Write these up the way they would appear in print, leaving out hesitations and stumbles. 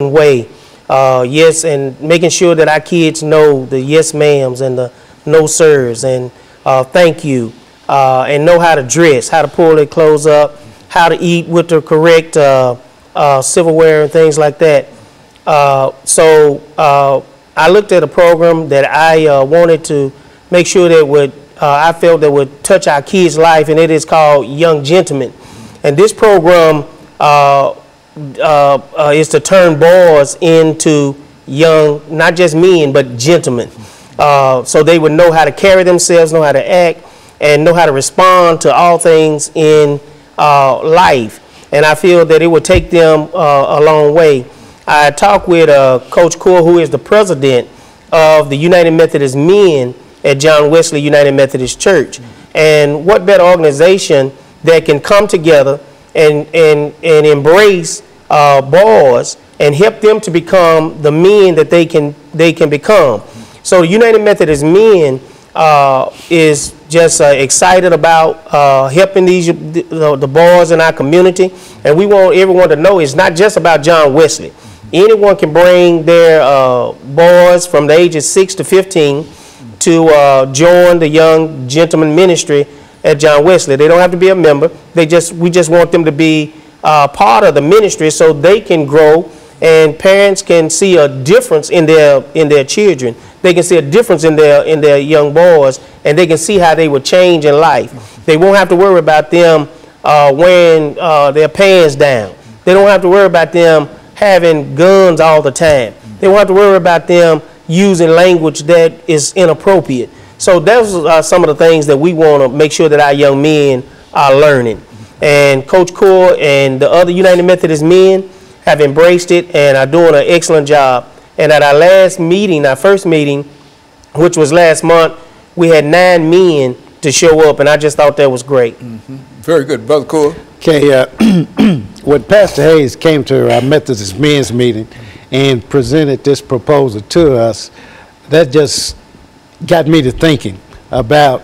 way. Yes, and making sure that our kids know the yes ma'ams and the no sirs and thank you, and know how to dress, how to pull their clothes up, how to eat with the correct silverware and things like that. So I looked at a program that I wanted to make sure that would I felt that would touch our kids' life, and it is called Young Gentlemen. And this program is to turn boys into young, not just men, but gentlemen. So they would know how to carry themselves, know how to act, and know how to respond to all things in life. And I feel that it would take them a long way. I talked with Coach Coure, who is the president of the United Methodist Men at John Wesley United Methodist Church. And what better organization that can come together and embrace boys and help them to become the men that they can become. So United Methodist Men is just excited about helping the boys in our community, and we want everyone to know it's not just about John Wesley. Anyone can bring their boys from the ages 6 to 15 to join the Young Gentleman Ministry at John Wesley. They don't have to be a member. We just want them to be part of the ministry so they can grow, and parents can see a difference in their children. They can see a difference in their young boys, and they can see how they would change in life. They won't have to worry about them wearing their pants down. They don't have to worry about them having guns all the time. They won't have to worry about them using language that is inappropriate. So those are some of the things that we want to make sure that our young men are learning. And Coach Coure and the other United Methodist Men have embraced it and are doing an excellent job. And at our last meeting, our first meeting, which was last month, we had 9 men to show up, and I just thought that was great. Mm-hmm. Very good. Brother Coure. Okay, when Pastor Hayes came to our Methodist men's meeting and presented this proposal to us, that just got me to thinking about,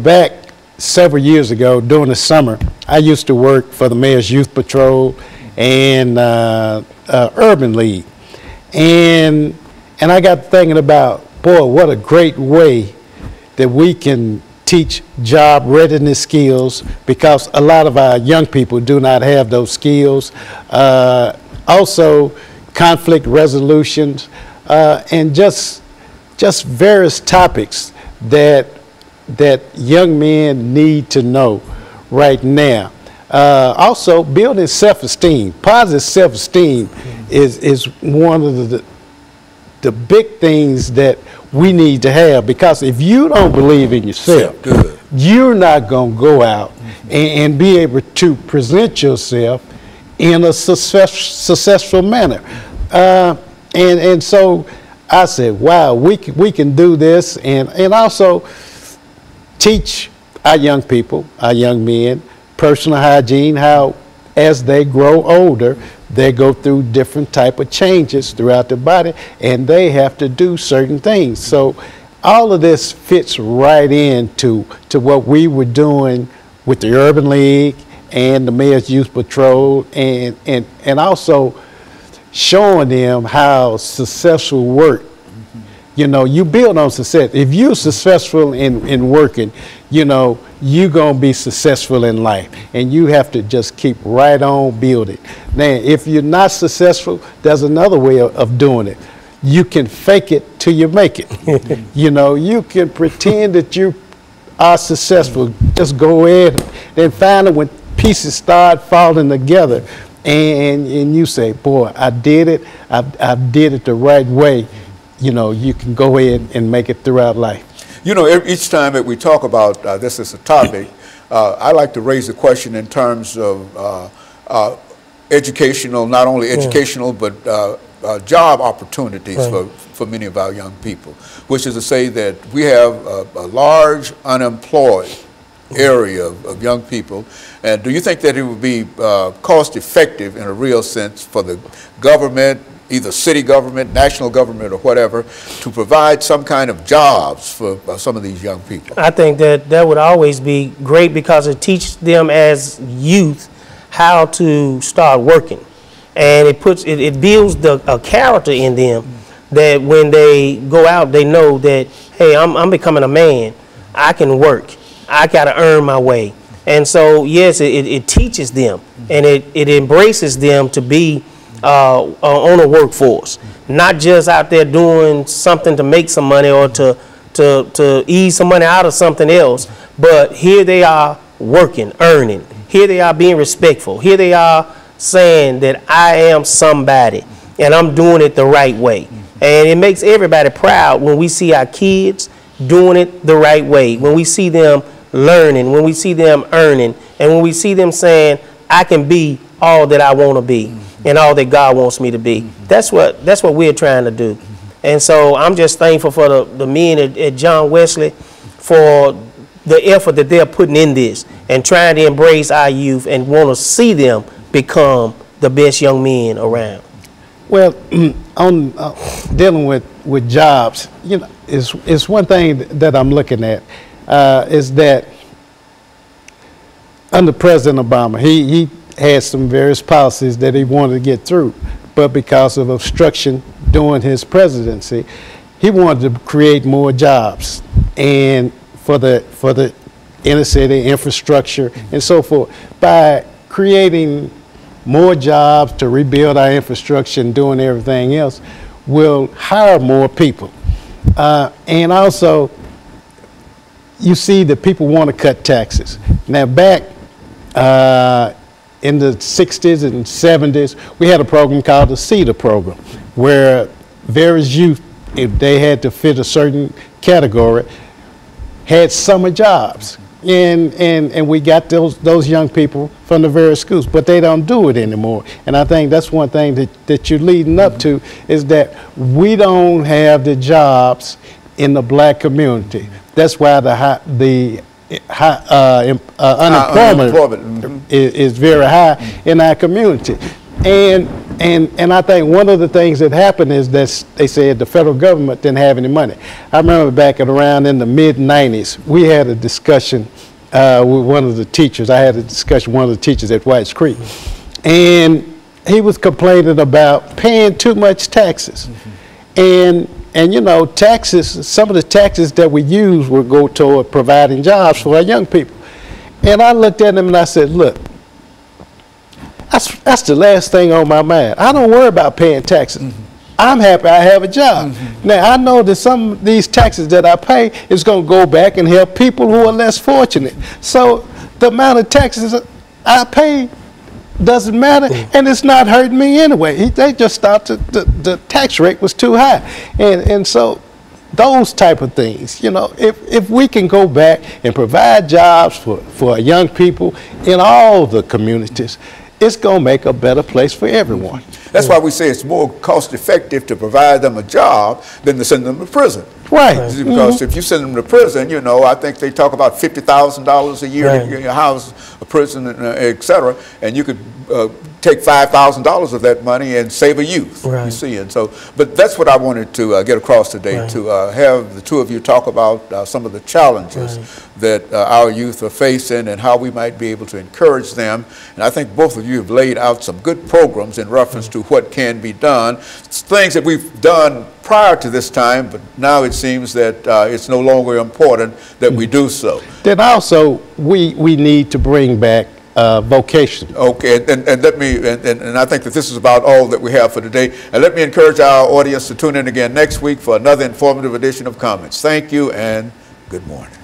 back several years ago during the summer, I used to work for the Mayor's Youth Patrol and Urban League. And I got thinking about, boy, what a great way that we can teach job readiness skills, because a lot of our young people do not have those skills. Also, conflict resolutions, and just various topics that young men need to know right now. Also, building self-esteem. Positive self-esteem is one of the big things that we need to have, because if you don't believe in yourself, you're not going to go out and be able to present yourself in a successful manner. And so I said, wow, we can do this, and also teach our young people, our young men, personal hygiene, how as they grow older, they go through different type of changes throughout their body, and they have to do certain things. So all of this fits right into what we were doing with the Urban League and the Mayor's Youth Patrol, and also showing them how successful work. You build on success. If you're successful in working, you're going to be successful in life. And you have to just keep right on building. Now, if you're not successful, there's another way of doing it. You can fake it till you make it. You can pretend that you are successful. Just go ahead and finally, when pieces start falling together, and you say, boy, I did it. I did it the right way. You can go ahead and make it throughout life. Each time that we talk about this as a topic, I like to raise the question in terms of educational, not only educational, but job opportunities for many of our young people, which is to say that we have a large unemployed area of young people. And do you think that it would be cost effective in a real sense for the government, either city government, national government, or whatever, to provide some kind of jobs for some of these young people? I think that would always be great, because it teaches them as youth how to start working. and it builds a character in them that when they go out, they know that, hey, I'm becoming a man. I can work. I got to earn my way. And so, yes, it teaches them, and it embraces them to be on a workforce, not just out there doing something to make some money or to ease some money out of something else, but here they are working, earning. Here they are being respectful. Here they are saying that I am somebody, and I'm doing it the right way. And it makes everybody proud when we see our kids doing it the right way, when we see them learning, when we see them earning, and when we see them saying, I can be all that I want to be and all that God wants me to be. That's what we're trying to do. And so I'm just thankful for the men at John Wesley for the effort that they're putting in this and trying to embrace our youth and want to see them become the best young men around. Well, on dealing with jobs, you know, it's one thing that I'm looking at is that under President Obama, he had some various policies that he wanted to get through, but because of obstruction during his presidency, he wanted to create more jobs and for the inner city infrastructure and so forth. By creating more jobs to rebuild our infrastructure and doing everything else, we'll hire more people. And also, you see that people want to cut taxes. Now, back in the 60s and 70s, we had a program called the CETA program, where various youth, if they had to fit a certain category, had summer jobs. And we got those young people from the various schools, but they don't do it anymore. And I think that's one thing that you're leading up to, is that we don't have the jobs in the black community. That's why the unemployment is very high in our community. And I think one of the things that happened is that they said the federal government didn't have any money. I remember back around in the mid-90s, we had a discussion with one of the teachers. I had a discussion with one of the teachers at Whites Creek. And he was complaining about paying too much taxes. And you know, taxes, some of the taxes that we use will go toward providing jobs for our young people. And I looked at him and I said, look, that's the last thing on my mind. I don't worry about paying taxes. I'm happy I have a job. Now, I know that some of these taxes that I pay is going to go back and help people who are less fortunate. So the amount of taxes I pay doesn't matter, and it's not hurting me anyway. They just thought the tax rate was too high. And so those type of things, you know, if we can go back and provide jobs for young people in all the communities, it's going to make a better place for everyone. That's why we say it's more cost effective to provide them a job than to send them to prison. Right. Because if you send them to prison, you know, I think they talk about $50,000 a year to house a prison, et cetera, and you could take $5,000 of that money and save a youth, you see. And so, but that's what I wanted to get across today, to have the two of you talk about some of the challenges that our youth are facing and how we might be able to encourage them. And I think both of you have laid out some good programs in reference to what can be done. It's things that we've done prior to this time, but now it seems that it's no longer important that we do so. Then also, we need to bring back vocation. Okay, and let me, and I think that this is about all that we have for today. And let me encourage our audience to tune in again next week for another informative edition of Comments. Thank you and good morning.